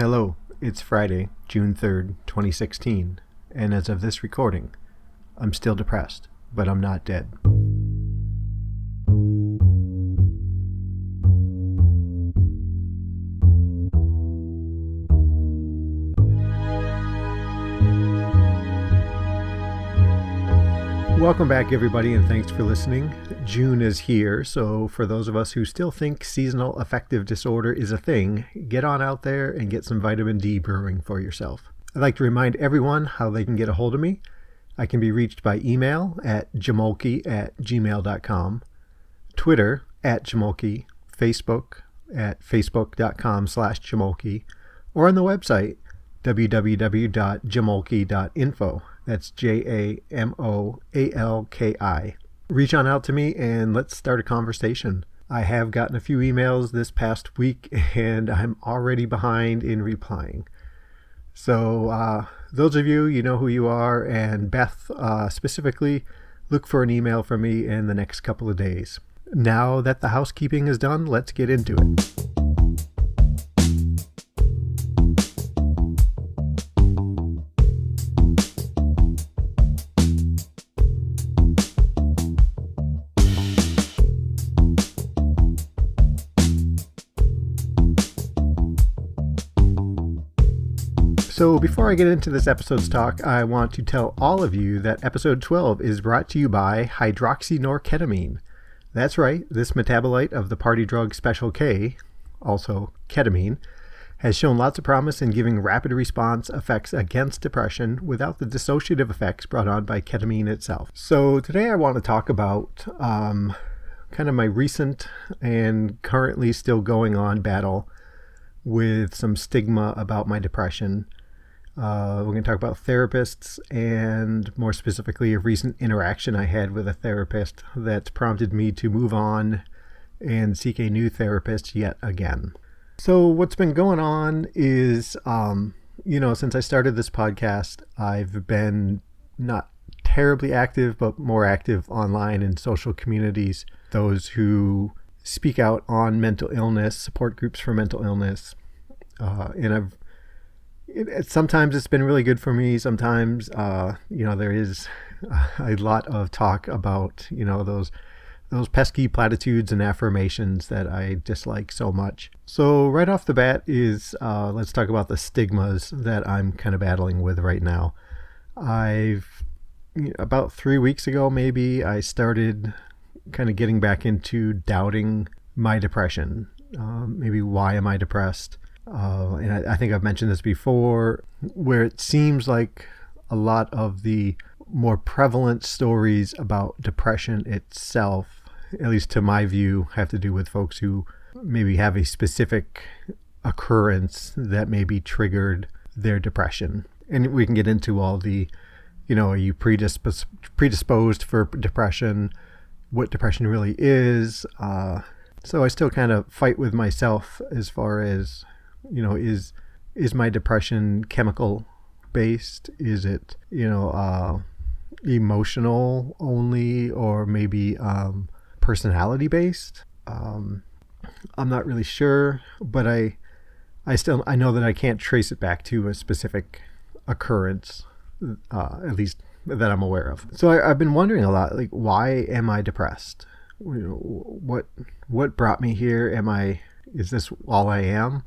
Hello, it's Friday, June 3rd, 2016, and as of this recording, I'm still depressed, but I'm not dead. Welcome back, everybody, and thanks for listening. June is here, so for those of us who still think seasonal affective disorder is a thing, get on out there and get some vitamin D brewing for yourself. I'd like to remind everyone how they can get a hold of me. I can be reached by email at jamolke@gmail.com, Twitter @jamolke, Facebook at facebook.com/jamolke, or on the website www.jamolke.info. That's JAMOALKI. Reach on out to me and let's start a conversation. I have gotten a few emails this past week and I'm already behind in replying. So those of you, you know who you are, and Beth specifically, look for an email from me in the next couple of days. Now that the housekeeping is done, let's get into it. So before I get into this episode's talk, I want to tell all of you that episode 12 is brought to you by hydroxynorketamine. That's right, this metabolite of the party drug Special K, also ketamine, has shown lots of promise in giving rapid response effects against depression without the dissociative effects brought on by ketamine itself. So today I want to talk about kind of my recent and currently still going on battle with some stigma about my depression. We're going to talk about therapists and more specifically a recent interaction I had with a therapist that prompted me to move on and seek a new therapist yet again. So what's been going on is, since I started this podcast, I've been not terribly active, but more active online in social communities, those who speak out on mental illness, support groups for mental illness, and sometimes it's been really good for me. Sometimes, there is a lot of talk about, those pesky platitudes and affirmations that I dislike so much. So right off the bat is, let's talk about the stigmas that I'm kind of battling with right now. About 3 weeks ago, maybe, I started kind of getting back into doubting my depression. Maybe why am I depressed? And I think I've mentioned this before, where it seems like a lot of the more prevalent stories about depression itself, at least to my view, have to do with folks who maybe have a specific occurrence that maybe triggered their depression. And we can get into all the, are you predisposed for depression, what depression really is. So I still kind of fight with myself as far as, is my depression chemical based? Is it, emotional only, or maybe personality based? I'm not really sure, but I know that I can't trace it back to a specific occurrence, at least that I'm aware of. So I've been wondering a lot, like, why am I depressed? What brought me here? Is this all I am?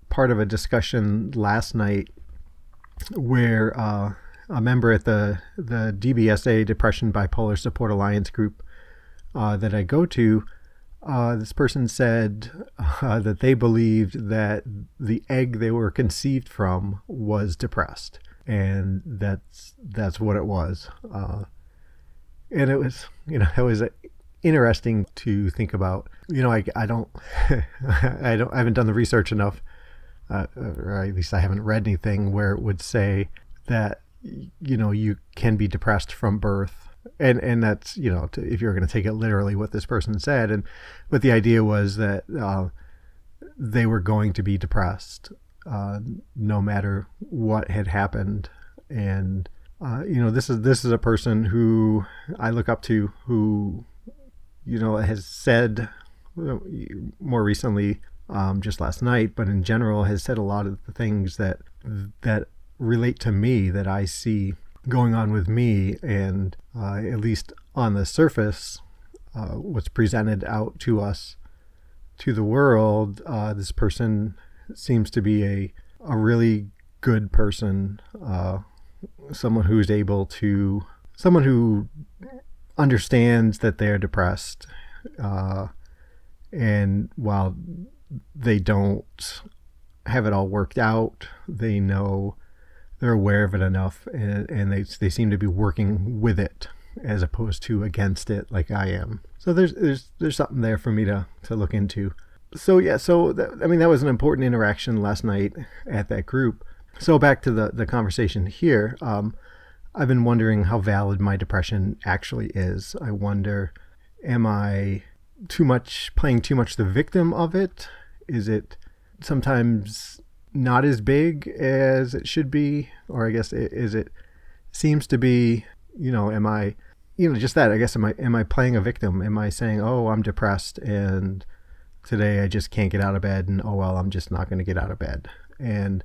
Part of a discussion last night where a member at the DBSA, Depression Bipolar Support Alliance group that I go to, this person said that they believed that the egg they were conceived from was depressed, and that's what it was. And it was, it was interesting to think about. I haven't done the research enough, or at least I haven't read anything where it would say that, you can be depressed from birth. And that's, if you're going to take it literally what this person said. But the idea was that they were going to be depressed no matter what had happened. And, this is a person who I look up to, who, has said more recently just last night, but in general has said a lot of the things that relate to me, that I see going on with me, and at least on the surface, what's presented out to us, to the world, this person seems to be a really good person, someone who understands that they're depressed, and while they don't have it all worked out, they know, they're aware of it enough, and they seem to be working with it as opposed to against it like I am. So there's something there for me to look into. So yeah, that was an important interaction last night at that group. So back to the conversation here. I've been wondering how valid my depression actually is. I wonder, am I playing too much the victim of it? Is it sometimes not as big as it should be? Or I guess it seems to be, am I, just that, I guess, am I playing a victim? Am I saying, oh, I'm depressed and today I just can't get out of bed, and oh well, I'm just not going to get out of bed? And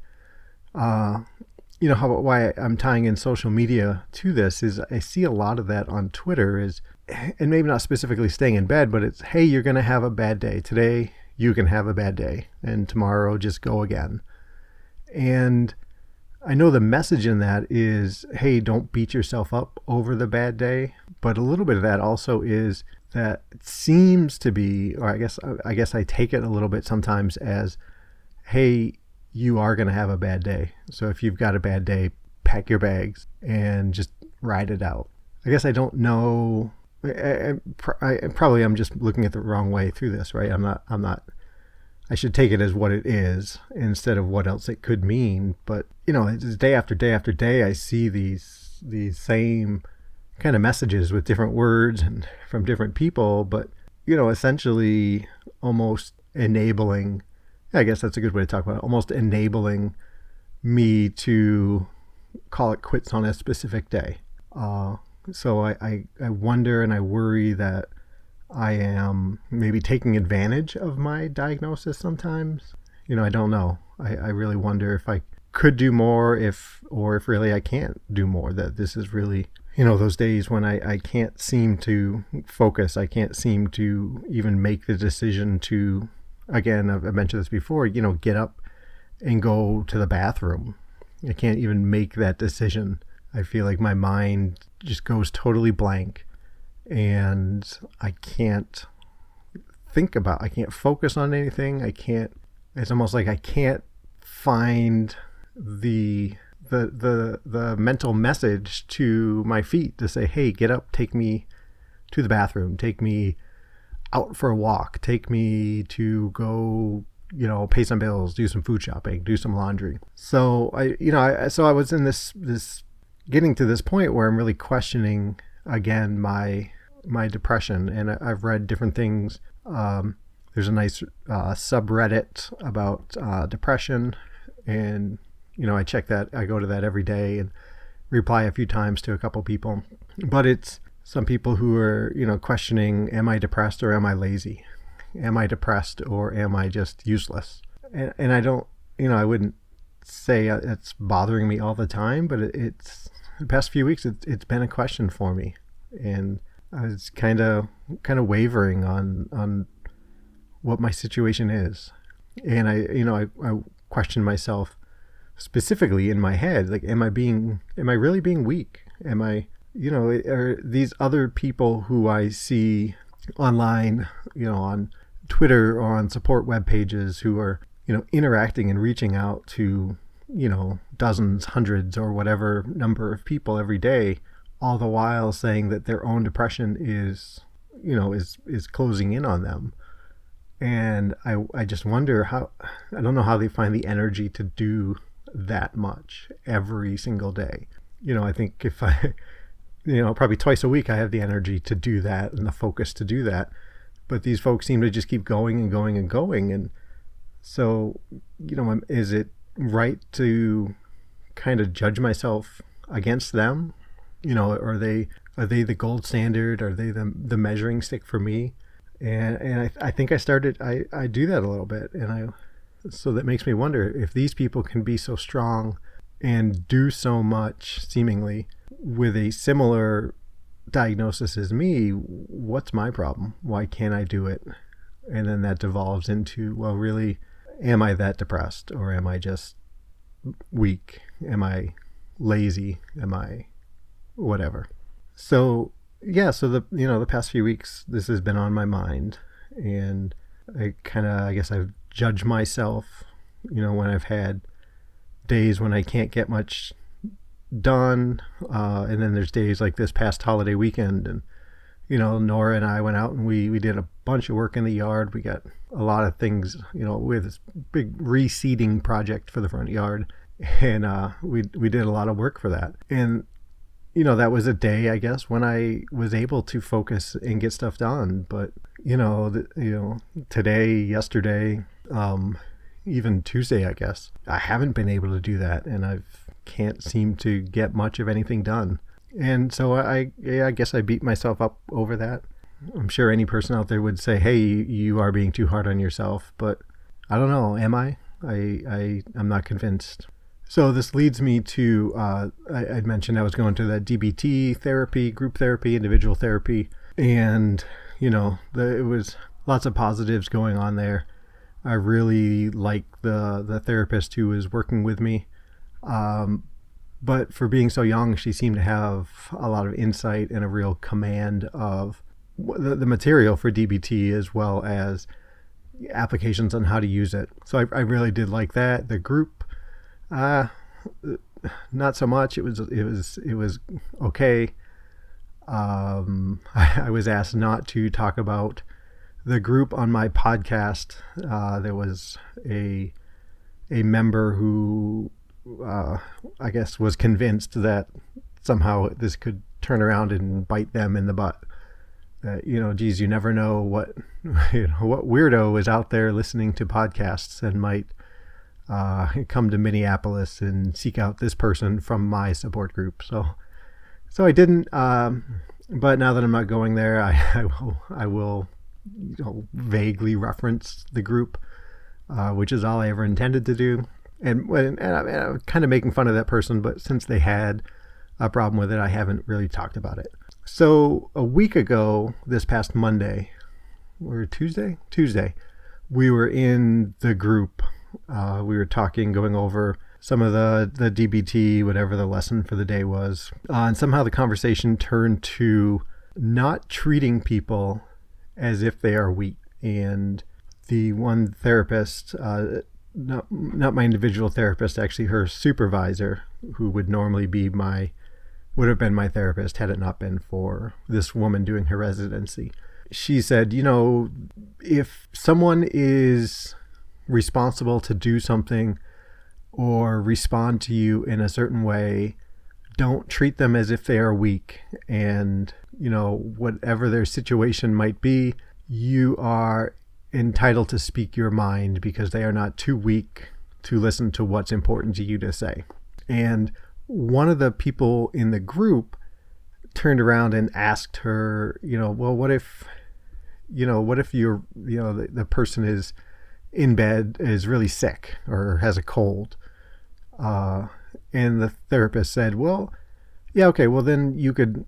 why I'm tying in social media to this is I see a lot of that on Twitter, and maybe not specifically staying in bed, but it's, hey, you're going to have a bad day today, you can have a bad day, and tomorrow just go again. And I know the message in that is, hey, don't beat yourself up over the bad day. But a little bit of that also is that it seems to be, or I guess I take it a little bit sometimes as, hey, you are going to have a bad day. So if you've got a bad day, pack your bags and just ride it out. I guess I don't know. I'm just looking at the wrong way through this, right? I'm not, I should take it as what it is instead of what else it could mean. But, it's day after day after day, I see these same kind of messages with different words and from different people, but, essentially almost enabling, I guess that's a good way to talk about it, almost enabling me to call it quits on a specific day. So I wonder and I worry that I am maybe taking advantage of my diagnosis sometimes. I don't know. I really wonder if I could do more, or if really I can't do more, that this is really, those days when I can't seem to focus. I can't seem to even make the decision to, again, I've mentioned this before, get up and go to the bathroom. I can't even make that decision. I feel like my mind just goes totally blank, and I can't focus on anything. It's almost like I can't find the mental message to my feet to say, hey, get up, take me to the bathroom, take me out for a walk, take me to go, pay some bills, do some food shopping, do some laundry. So I was in this getting to this point where I'm really questioning again my depression, and I've read different things. There's a nice subreddit about depression, and I check that. I go to that every day and reply a few times to a couple people. But it's some people who are questioning, am I depressed or am I lazy? Am I depressed or am I just useless? And I don't, I wouldn't say it's bothering me all the time, but it's the past few weeks it's been a question for me, and I was kind of wavering on what my situation is. And I question myself specifically in my head, like, am I really being weak? Am I, are these other people who I see online, on Twitter or on support web pages, who are, interacting and reaching out to, dozens, hundreds, or whatever number of people every day, all the while saying that their own depression is closing in on them. And I just wonder I don't know how they find the energy to do that much every single day. I think if I, probably twice a week I have the energy to do that and the focus to do that. But these folks seem to just keep going and going and going. And so, is it right to kind of judge myself against them? Are they the gold standard? Are they the measuring stick for me? And I think I do that a little bit. So that makes me wonder if these people can be so strong and do so much seemingly with a similar diagnosis as me, what's my problem? Why can't I do it? And then that devolves into, well, really, am I that depressed, or am I just weak? Am I lazy? Am I whatever? So yeah, so the past few weeks this has been on my mind, and I guess I've judged myself, when I've had days when I can't get much done, and then there's days like this past holiday weekend, and Nora and I went out and we did a bunch of work in the yard. We got a lot of things, we have this big reseeding project for the front yard, and we did a lot of work for that. And that was a day, I guess, when I was able to focus and get stuff done. But today, yesterday, even Tuesday, I guess, I haven't been able to do that, and I can't seem to get much of anything done. And so I guess I beat myself up over that. I'm sure any person out there would say, hey, you are being too hard on yourself, but I don't know, am I? I'm not convinced. So this leads me to, I'd mentioned I was going to that DBT therapy, group therapy, individual therapy, and, it was lots of positives going on there. I really like the therapist who was working with me. But for being so young, she seemed to have a lot of insight and a real command of the material for DBT, as well as applications on how to use it. So I really did like that. The group, not so much. It was okay. I was asked not to talk about the group on my podcast. There was a member who I guess was convinced that somehow this could turn around and bite them in the butt. Geez, you never know what what weirdo is out there listening to podcasts and might come to Minneapolis and seek out this person from my support group. So I didn't. But now that I'm not going there, I will vaguely reference the group, which is all I ever intended to do. And I'm kind of making fun of that person, but since they had a problem with it, I haven't really talked about it. So a week ago, this past Monday, or Tuesday, we were in the group. We were talking, going over some of the DBT, whatever the lesson for the day was. And somehow the conversation turned to not treating people as if they are weak. And the one therapist, not my individual therapist, actually her supervisor, who would normally would have been my therapist had it not been for this woman doing her residency. She said, if someone is responsible to do something or respond to you in a certain way, don't treat them as if they are weak. And, whatever their situation might be, you are entitled to speak your mind, because they are not too weak to listen to what's important to you to say. And one of the people in the group turned around and asked her, well, what if you're, the person is in bed, is really sick or has a cold? And the therapist said, well, yeah, okay, well then you could,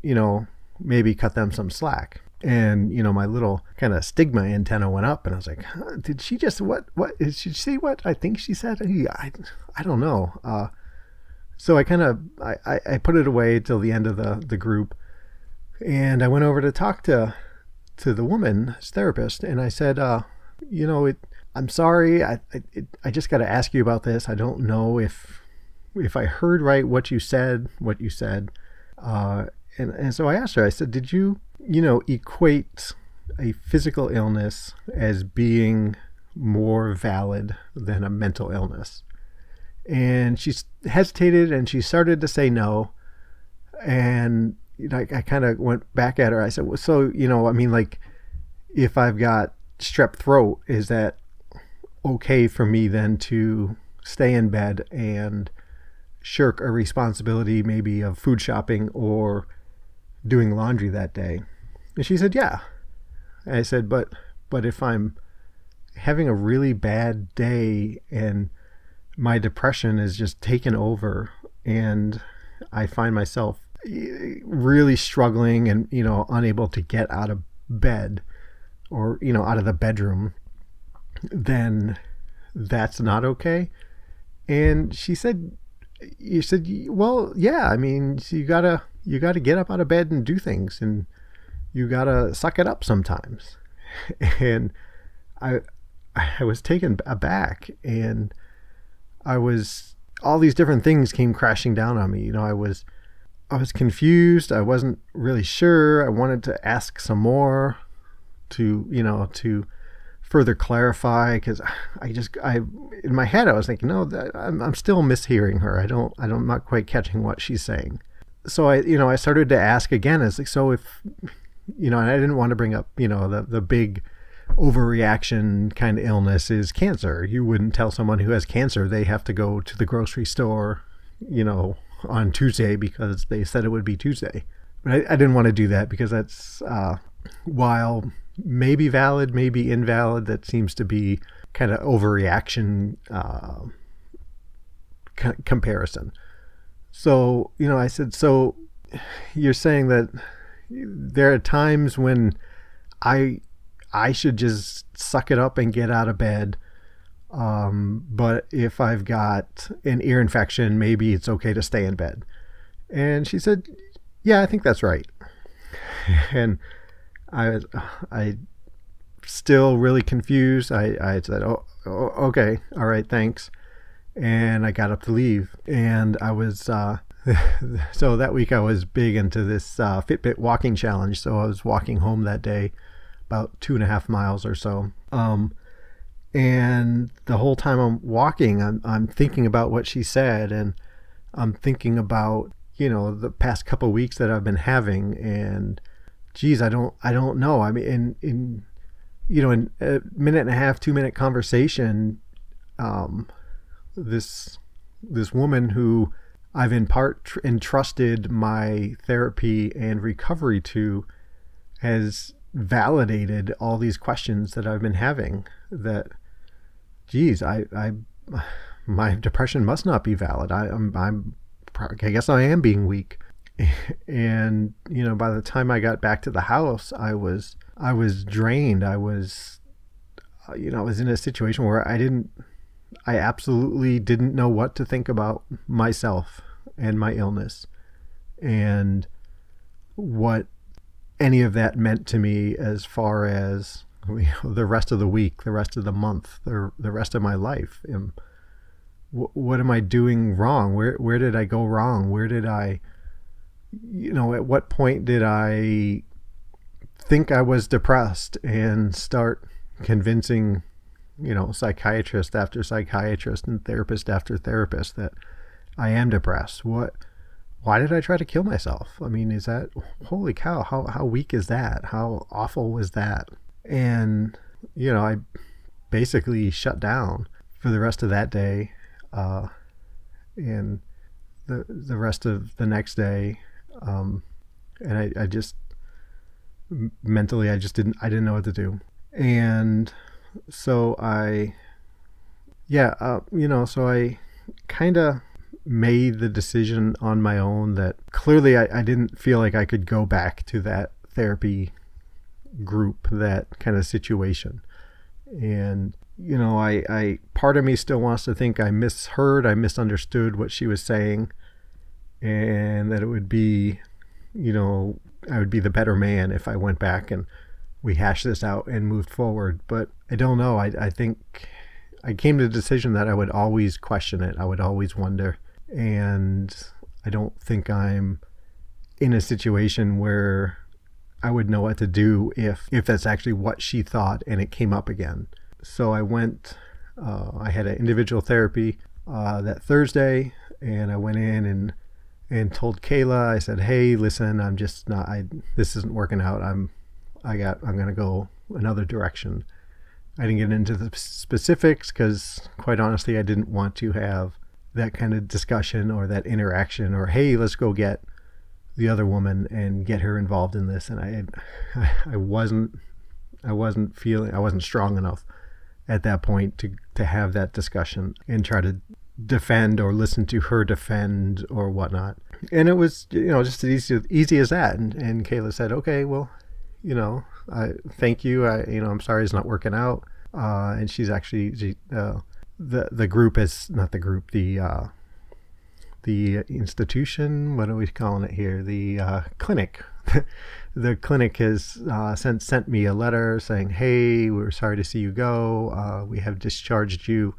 maybe cut them some slack. And, my little kind of stigma antenna went up, and I was like, huh, did she just, what did she say? What I think she said? I don't know. So I kind of, I put it away till the end of the group, and I went over to talk to the woman's therapist, and I said, I'm sorry. I just got to ask you about this. I don't know if I heard right what you said. And so I asked her, I said, did you, equate a physical illness as being more valid than a mental illness? And she hesitated, and she started to say no. And I kind of went back at her. I said, well, so, if I've got strep throat, is that okay for me then to stay in bed and shirk a responsibility, maybe of food shopping or doing laundry that day? And she said, yeah. I said, but if I'm having a really bad day and my depression is just taken over and I find myself really struggling and, unable to get out of bed or, out of the bedroom, then that's not okay. And she said, well, yeah, I mean, you gotta get up out of bed and do things, and you gotta suck it up sometimes. And I was taken aback, and all these different things came crashing down on me. I was confused. I wasn't really sure. I wanted to ask some more to further clarify, because in my head I was thinking, no, I'm still mishearing her. I'm not quite catching what she's saying. So I started to ask again, as like, so if, and I didn't want to bring up, the big overreaction kind of illness is cancer. You wouldn't tell someone who has cancer they have to go to the grocery store, on Tuesday because they said it would be Tuesday. But I didn't want to do that, because that's, while maybe valid, maybe invalid, that seems to be kind of overreaction comparison. So, I said, so you're saying that there are times when I should just suck it up and get out of bed. But if I've got an ear infection, maybe it's okay to stay in bed. And she said, yeah, I think that's right. And I still really confused. I said, oh, okay. All right. Thanks. And I got up to leave, and I was, so that week I was big into this, Fitbit walking challenge. So I was walking home that day about 2.5 miles or so. And the whole time I'm walking, I'm thinking about what she said, and I'm thinking about, the past couple of weeks that I've been having, and geez, I don't know. I mean, in a minute and a half, 2-minute conversation, this woman who I've in part entrusted my therapy and recovery to has validated all these questions that I've been having, that, geez, my depression must not be valid. I guess I am being weak. And, by the time I got back to the house, I was drained. I was in a situation where I absolutely didn't know what to think about myself and my illness, and what any of that meant to me as far as the rest of the week, the rest of the month, the rest of my life. What am I doing wrong? Where did I go wrong? Where did I, at what point did I think I was depressed and start convincing, psychiatrist after psychiatrist and therapist after therapist that I am depressed? Why did I try to kill myself? I mean, is that, holy cow, how weak is that? How awful was that? And, I basically shut down for the rest of that day. And the rest of the next day. And I just mentally, I didn't know what to do. And so so I kind of made the decision on my own that clearly I didn't feel like I could go back to that therapy group, that kind of situation. And, I part of me still wants to think I misheard, I misunderstood what she was saying, and that it would be, I would be the better man if I went back and we hashed this out and moved forward. But I don't know. I think I came to the decision that I would always question it. I would always wonder. And I don't think I'm in a situation where I would know what to do if that's actually what she thought and it came up again. So I went, I had an individual therapy that Thursday, and I went in and told Kayla, I said, hey, listen, I'm just not, this isn't working out. I'm going to go another direction. I didn't get into the specifics because, quite honestly, I didn't want to have that kind of discussion or that interaction, or, hey, let's go get the other woman and get her involved in this. And I wasn't wasn't strong enough at that point to have that discussion and try to defend or listen to her defend or whatnot. And it was, just as easy as that. And Kayla said, okay, well, thank you. I'm sorry it's not working out. And she's actually, the group is not the group, the institution, what are we calling it here? The clinic. The clinic has sent me a letter saying, hey, we're sorry to see you go. We have discharged you.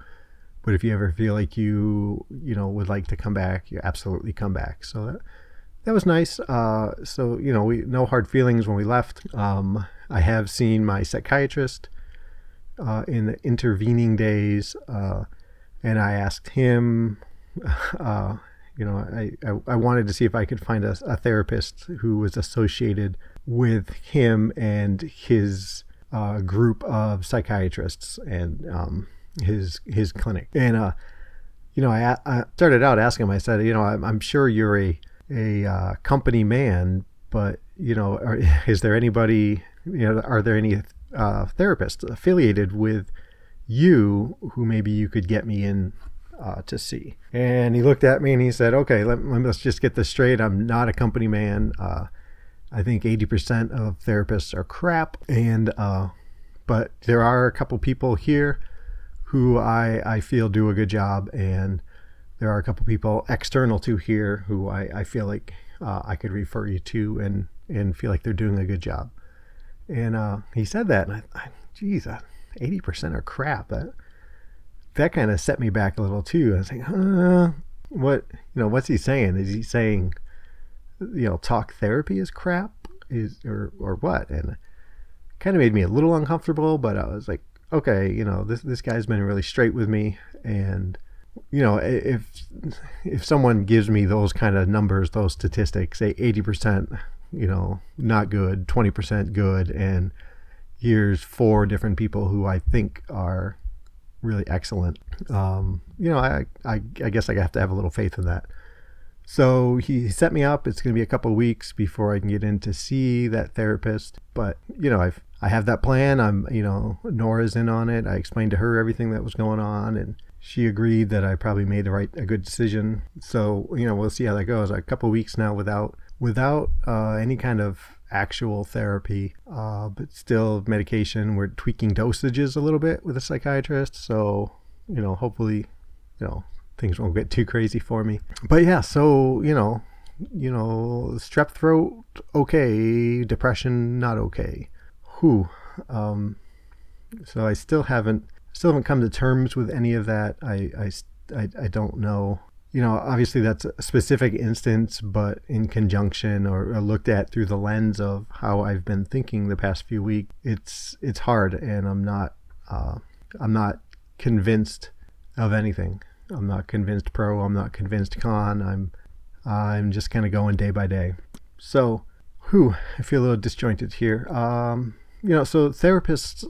But if you ever feel like you would like to come back, you absolutely come back. So that was nice. So, we no hard feelings when we left. I have seen my psychiatrist in the intervening days, and I asked him, I wanted to see if I could find a therapist who was associated with him and his group of psychiatrists and his clinic. And I started out asking him, I said, I'm sure you're a company man, but is there anybody, are there any therapists affiliated with you who maybe you could get me in to see? And he looked at me and he said, okay, let's just get this straight. I'm not a company man. I think 80% of therapists are crap. And but there are a couple people here who I feel do a good job, and there are a couple people external to here who I feel like I could refer you to and feel like they're doing a good job. And he said that, and geez, 80% are crap. That kind of set me back a little too. I was like, what's he saying? Is he saying, talk therapy is crap, or what? And it kind of made me a little uncomfortable, but I was like, okay, this guy's been really straight with me. And, if someone gives me those kind of numbers, those statistics, say 80%, not good, 20% good, and here's 4 different people who I think are really excellent. I guess I have to have a little faith in that. So he set me up. It's going to be a couple of weeks before I can get in to see that therapist. But, I have that plan. Nora's in on it. I explained to her everything that was going on, and she agreed that I probably made a good decision. So, we'll see how that goes. A couple of weeks now without any kind of actual therapy, but still medication. We're tweaking dosages a little bit with a psychiatrist. So, hopefully, things won't get too crazy for me. But yeah, so, strep throat, okay. Depression, not okay. So I still haven't come to terms with any of that. I don't know. Obviously that's a specific instance, but in conjunction or looked at through the lens of how I've been thinking the past few weeks, it's hard, and I'm not convinced of anything. I'm not convinced pro. I'm not convinced con. I'm just kind of going day by day. So, I feel a little disjointed here. So therapists,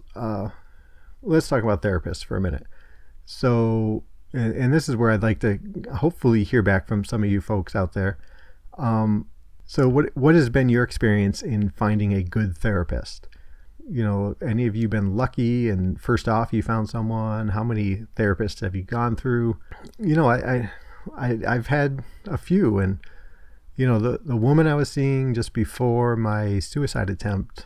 let's talk about therapists for a minute. So, and this is where I'd like to hopefully hear back from some of you folks out there. So what has been your experience in finding a good therapist? Any of you been lucky and first off you found someone? How many therapists have you gone through? I've had a few, and the woman I was seeing just before my suicide attempt,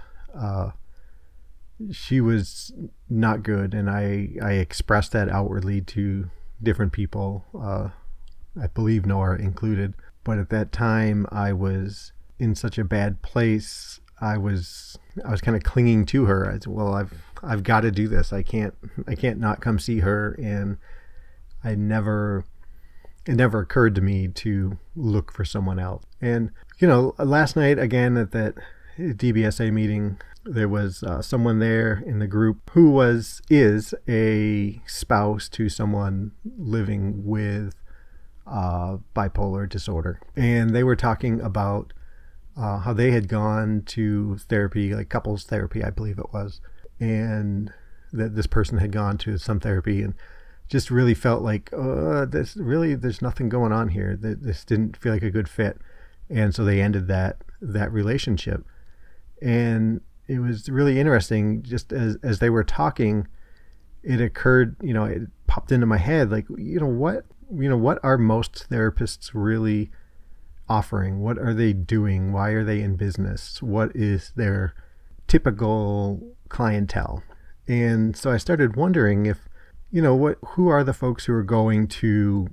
she was not good, and I expressed that outwardly to different people, I believe Nora included. But at that time I was in such a bad place. I was kind of clinging to her. I said, well, I've got to do this. I can't not come see her. And it never occurred to me to look for someone else. And last night again at that DBSA meeting, there was someone there in the group who is a spouse to someone living with bipolar disorder. And they were talking about how they had gone to therapy, like couples therapy, I believe it was. And that this person had gone to some therapy and just really felt like, there's nothing going on here. This didn't feel like a good fit. And so they ended that relationship. And it was really interesting. Just as they were talking, it occurred, it popped into my head, like, what are most therapists really offering? What are they doing? Why are they in business? What is their typical clientele? And so I started wondering if, who are the folks who are going to,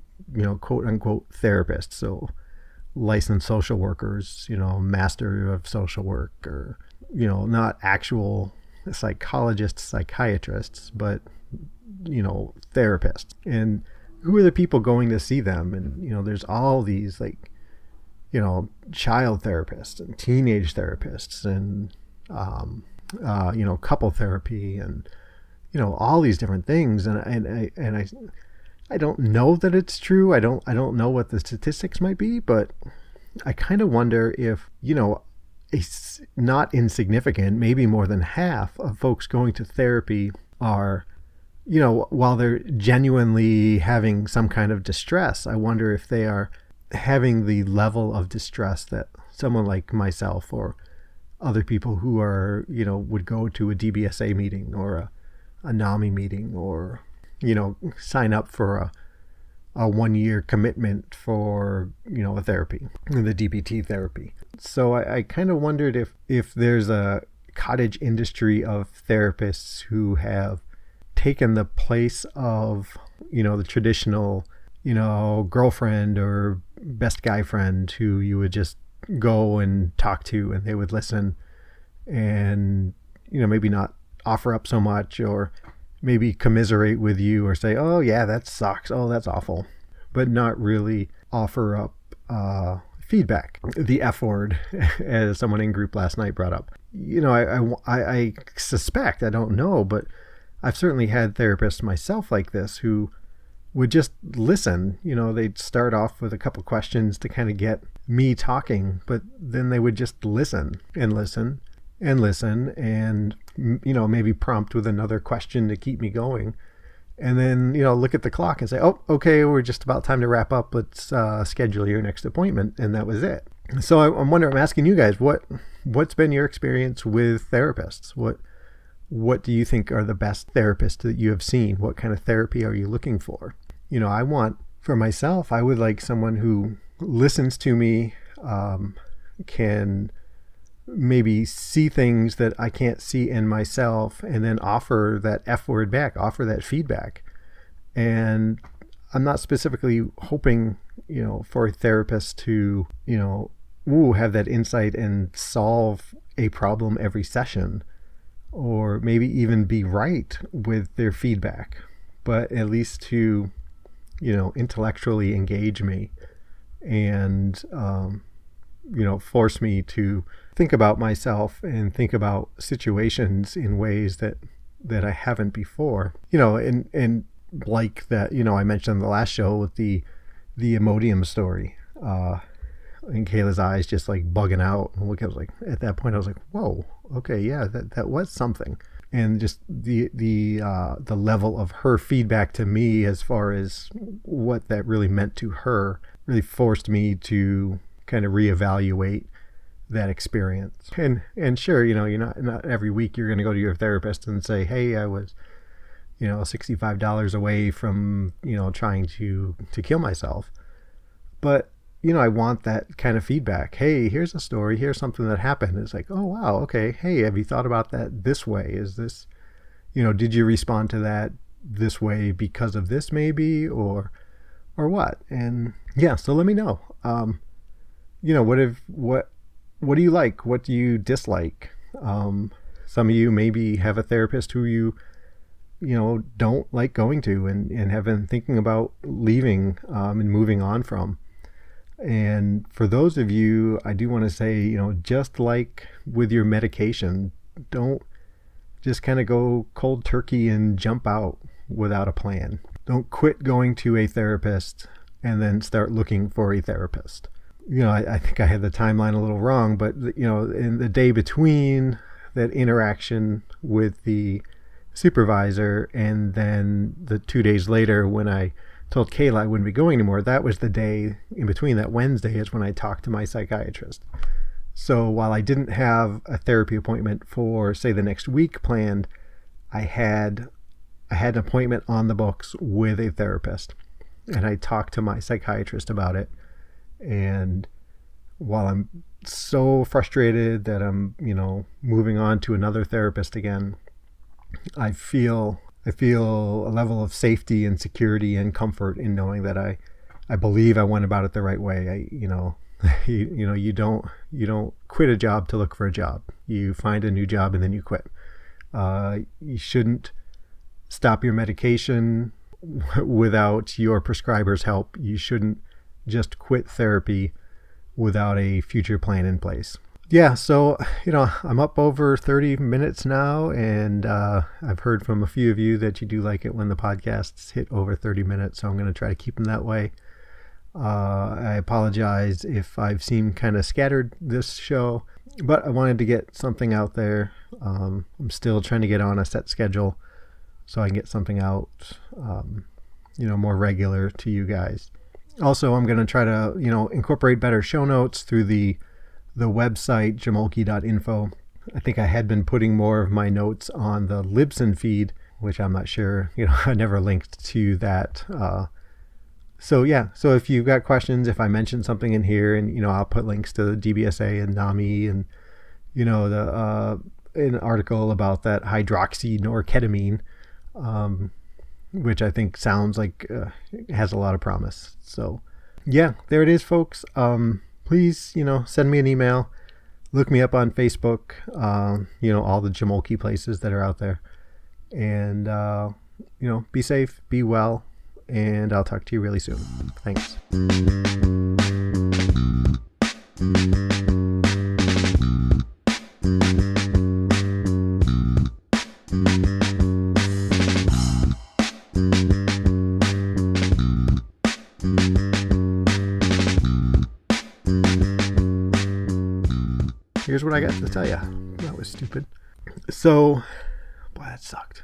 quote unquote therapists? So licensed social workers, master of social work, or, not actual psychologists, psychiatrists, but, therapists. And who are the people going to see them? And, there's all these child therapists and teenage therapists and, couple therapy and, all these different things. And I don't know that it's true. I don't know what the statistics might be, but I kind of wonder if, it's not insignificant, maybe more than half of folks going to therapy are, while they're genuinely having some kind of distress, I wonder if they are having the level of distress that someone like myself or other people who are, would go to a DBSA meeting or a NAMI meeting, or, sign up for a 1-year commitment for, a therapy, the DBT therapy. So I kind of wondered if there's a cottage industry of therapists who have taken the place of, the traditional, girlfriend or best guy friend who you would just go and talk to and they would listen and, maybe not offer up so much, or maybe commiserate with you or say, oh yeah, that sucks. Oh, that's awful. But not really offer up feedback. The F word, as someone in group last night brought up. I suspect, I don't know, but I've certainly had therapists myself like this who would just listen. They'd start off with a couple questions to kind of get me talking, but then they would just listen and listen and listen and, maybe prompt with another question to keep me going. And then, look at the clock and say, oh, okay, we're just about time to wrap up. Let's schedule your next appointment. And that was it. So I'm asking you guys, what's been your experience with therapists? What do you think are the best therapists that you have seen? What kind of therapy are you looking for? I want, for myself, I would like someone who listens to me, can maybe see things that I can't see in myself, and then offer that F word back, offer that feedback. And I'm not specifically hoping, for a therapist to, have that insight and solve a problem every session, or maybe even be right with their feedback, but at least to, intellectually engage me and, force me to think about myself and think about situations in ways that I haven't before. And like that, I mentioned in the last show with the Imodium story, and Kayla's eyes just like bugging out. And I was like, at that point I was like, whoa, okay, yeah, that was something. And just the level of her feedback to me as far as what that really meant to her really forced me to kind of reevaluate that experience. And sure, you're not every week you're going to go to your therapist and say, hey, I was, $65 away from, trying to kill myself. But, I want that kind of feedback. Hey, here's a story. Here's something that happened. It's like, oh, wow. Okay. Hey, have you thought about that this way? Is this, did you respond to that this way because of this maybe, or what? And yeah, so let me know. What do you like? What do you dislike? Some of you maybe have a therapist who you don't like going to and have been thinking about leaving and moving on from. And for those of you, I do want to say, just like with your medication, don't just kind of go cold turkey and jump out without a plan. Don't quit going to a therapist and then start looking for a therapist. I think I had the timeline a little wrong, but, in the day between that interaction with the supervisor and then the 2 days later when I told Kayla I wouldn't be going anymore, that was the day in between. That Wednesday is when I talked to my psychiatrist. So while I didn't have a therapy appointment for, say, the next week planned, I had an appointment on the books with a therapist, and I talked to my psychiatrist about it. And while I'm so frustrated that I'm, moving on to another therapist again, I feel a level of safety and security and comfort in knowing that I believe I went about it the right way. You don't quit a job to look for a job. You find a new job and then you quit. You shouldn't stop your medication without your prescriber's help. You shouldn't just quit therapy without a future plan in place. Yeah, so, I'm up over 30 minutes now, and I've heard from a few of you that you do like it when the podcasts hit over 30 minutes, so I'm going to try to keep them that way. I apologize if I've seemed kind of scattered this show, but I wanted to get something out there. I'm still trying to get on a set schedule so I can get something out, more regular to you guys. Also, I'm going to try to, incorporate better show notes through the website, jamolke.info. I think I had been putting more of my notes on the Libsyn feed, which I'm not sure, I never linked to that. So if you've got questions, if I mention something in here, and, I'll put links to the DBSA and NAMI and, an article about that hydroxynorketamine, which I think sounds like has a lot of promise. So yeah, there it is, folks. Please, send me an email, look me up on Facebook, all the Jamolke places that are out there, and, be safe, be well, and I'll talk to you really soon. Thanks. Here's what I got to tell you. That was stupid. So, boy, that sucked.